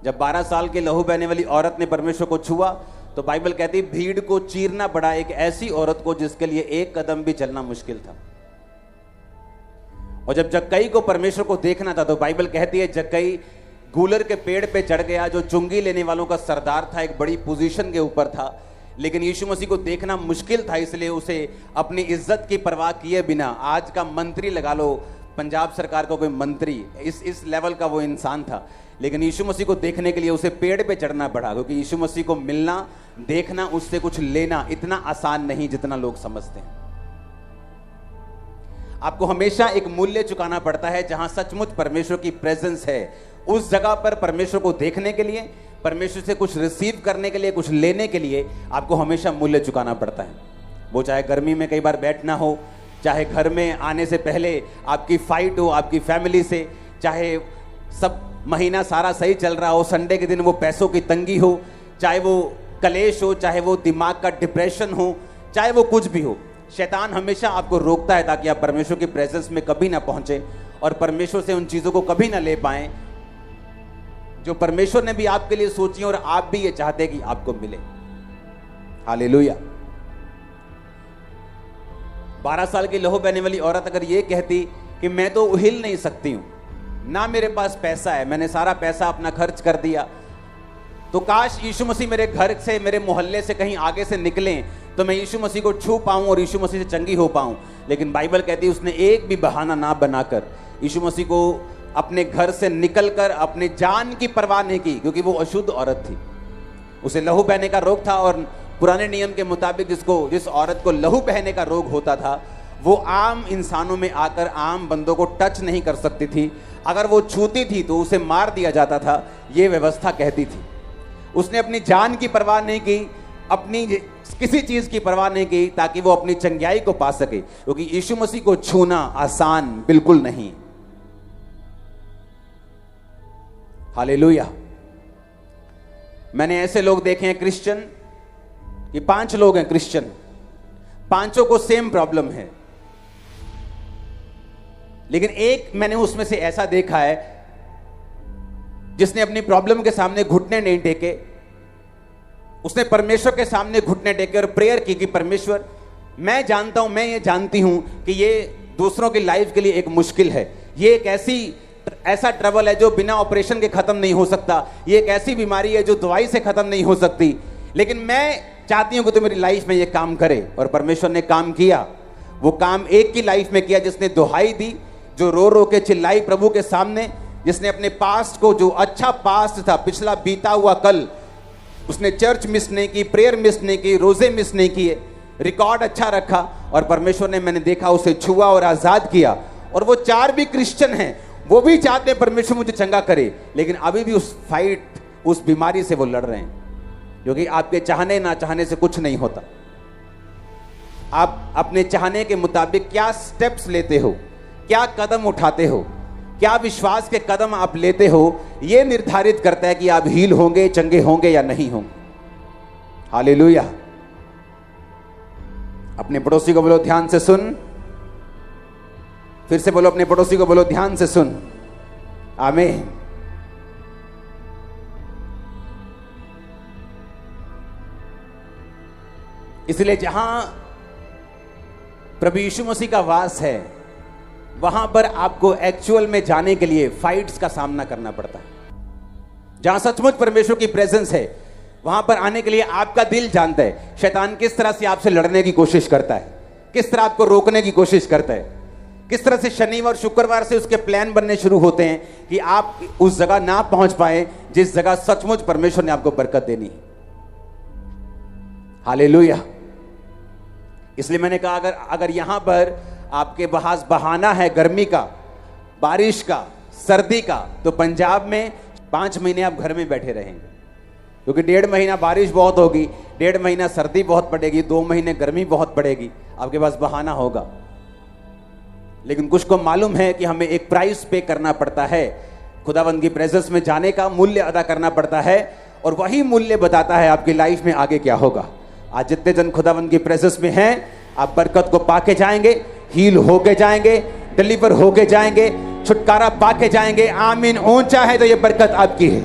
जब 12 साल की लहू बहने वाली औरत ने परमेश्वर को छुआ तो बाइबल कहती है भीड़ को चीरना पड़ा एक ऐसी औरत को जिसके लिए एक कदम भी चलना मुश्किल था। और जब जक्कई को परमेश्वर को देखना था तो बाइबल कहती है जक्कई गूलर के पेड़ पे चढ़ गया, जो चुंगी लेने वालों का सरदार था, एक बड़ी पोजीशन के ऊपर था, लेकिन यीशु मसीह को देखना मुश्किल था, इसलिए उसे अपनी इज्जत की परवाह किए बिना, आज का मंत्री लगा लो, पंजाब सरकार का कोई मंत्री, इस लेवल का वो इंसान था, लेकिन यीशु मसीह को देखने के लिए उसे पेड़ पे चढ़ना पड़ा, क्योंकि यीशु मसीह को मिलना, देखना, उससे कुछ लेना इतना आसान नहीं जितना लोग समझते हैं। आपको हमेशा एक मूल्य चुकाना पड़ता है। जहां सचमुच परमेश्वर की प्रेजेंस है उस जगह पर परमेश्वर को देखने के लिए, परमेश्वर से कुछ रिसीव करने के लिए, कुछ लेने के लिए आपको हमेशा मूल्य चुकाना पड़ता है। वो चाहे गर्मी में कई बार बैठना हो, चाहे घर में आने से पहले आपकी फाइट हो आपकी फैमिली से, चाहे सब महीना सारा सही चल रहा हो, संडे के दिन वो पैसों की तंगी हो, चाहे वो कलेश हो, चाहे वो दिमाग का डिप्रेशन हो, चाहे वो कुछ भी हो, शैतान हमेशा आपको रोकता है ताकि आप परमेश्वर की प्रेजेंस में कभी ना पहुंचे और परमेश्वर से उन चीजों को कभी ना ले पाएं जो परमेश्वर ने भी आपके लिए सोची और आप भी ये चाहते कि आपको मिले। हालेलुया। 12 साल की लहू बहने वाली औरत अगर ये कहती कि मैं तो हिल नहीं सकती हूं, ना मेरे पास पैसा है, मैंने सारा पैसा अपना खर्च कर दिया, तो काश यीशु मसीह मेरे घर से, मेरे मोहल्ले से कहीं आगे से निकलें तो मैं यीशु मसीह को छू पाऊं और यीशु मसीह से चंगी हो पाऊं। लेकिन बाइबल कहती है उसने एक भी बहाना ना बनाकर यीशु मसीह को अपने घर से निकलकर अपने जान की परवाह नहीं की, क्योंकि वो अशुद्ध औरत थी, उसे लहू बहने का रोग था। और पुराने नियम के मुताबिक जिस औरत को लहू बहने का रोग होता था वो आम इंसानों में आकर आम बंदों को टच नहीं कर सकती थी, अगर वो छूती थी तो उसे मार दिया जाता था, ये व्यवस्था कहती थी। उसने अपनी जान की परवाह नहीं की, अपनी किसी चीज की परवाह नहीं की ताकि वो अपनी चंगाई को पा सके, क्योंकि यीशु मसीह को छूना आसान बिल्कुल नहीं। हालेलुया। मैंने ऐसे लोग देखे हैं क्रिश्चियन, ये 5 लोग हैं क्रिश्चियन, 5 को सेम प्रॉब्लम है, लेकिन एक मैंने उसमें से ऐसा देखा है जिसने अपनी प्रॉब्लम के सामने घुटने नहीं टेके, उसने परमेश्वर के सामने घुटने टेके और प्रेयर की कि परमेश्वर मैं जानता हूं, मैं ये जानती हूं कि ये दूसरों की लाइफ के लिए एक मुश्किल है, ये एक ऐसा ट्रबल है जो बिना ऑपरेशन के खत्म नहीं हो सकता, ये एक ऐसी बीमारी है जो दवाई से खत्म नहीं हो सकती, लेकिन मैं चाहती हूं कि तू मेरी लाइफ में ये काम करे। और परमेश्वर ने काम किया। वो काम एक की लाइफ में किया जिसने दुहाई दी, जो रो रो के चिल्लाई प्रभु के सामने, जिसने अपने पास्ट को, जो अच्छा पास्ट था, पिछला बीता हुआ कल, उसने चर्च मिस नहीं की, प्रेयर मिस नहीं की, रोजे मिस नहीं किए, रिकॉर्ड अच्छा रखा और परमेश्वर ने, मैंने देखा, उसे छुआ और आजाद किया। और वो 4 भी क्रिश्चियन हैं, वो भी चाहते हैं परमेश्वर मुझे चंगा करे, लेकिन अभी भी उस फाइट, उस बीमारी से वो लड़ रहे हैं, क्योंकि आपके चाहने ना चाहने से कुछ नहीं होता। आप अपने चाहने के मुताबिक क्या स्टेप्स लेते हो, क्या कदम उठाते हो, क्या विश्वास के कदम आप लेते हो, यह निर्धारित करता है कि आप हील होंगे, चंगे होंगे या नहीं होंगे। हालेलुया। अपने पड़ोसी को बोलो ध्यान से सुन, फिर से बोलो अपने पड़ोसी को बोलो ध्यान से सुन। आमीन। इसलिए जहां प्रभु यीशु मसीह का वास है वहां पर आपको एक्चुअल में जाने के लिए फाइट्स का सामना करना पड़ता है। जहां सचमुच परमेश्वर की प्रेजेंस है वहां पर आने के लिए आपका दिल जानता है शैतान किस तरह से आपसे लड़ने की कोशिश करता है, किस तरह आपको रोकने की कोशिश करता है, किस तरह से शनिवार शुक्रवार से उसके प्लान बनने शुरू होते हैं कि आप उस जगह ना पहुंच पाए जिस जगह सचमुच परमेश्वर ने आपको बरकत देनी है। हालेलुया। इसलिए मैंने कहा अगर यहां पर आपके पास बहाना है गर्मी का, बारिश का, सर्दी का, तो पंजाब में 5 महीने आप घर में बैठे रहेंगे, क्योंकि 1.5 महीना बारिश बहुत होगी, 1.5 महीना सर्दी बहुत पड़ेगी, 2 महीने गर्मी बहुत पड़ेगी, आपके पास बहाना होगा। लेकिन कुछ को मालूम है कि हमें एक प्राइस पे करना पड़ता है, खुदावंद की प्रेजेंस में जाने का मूल्य अदा करना पड़ता है, और वही मूल्य बताता है आपकी लाइफ में आगे क्या होगा। आज जितने जन खुदावंद की प्रेजेंस में हैं, आप बरकत को पाके जाएंगे, हील होके जाएंगे, डिलीवर होके जाएंगे, छुटकारा पाके जाएंगे। आमीन। ऊंचा है तो ये बरकत आपकी है।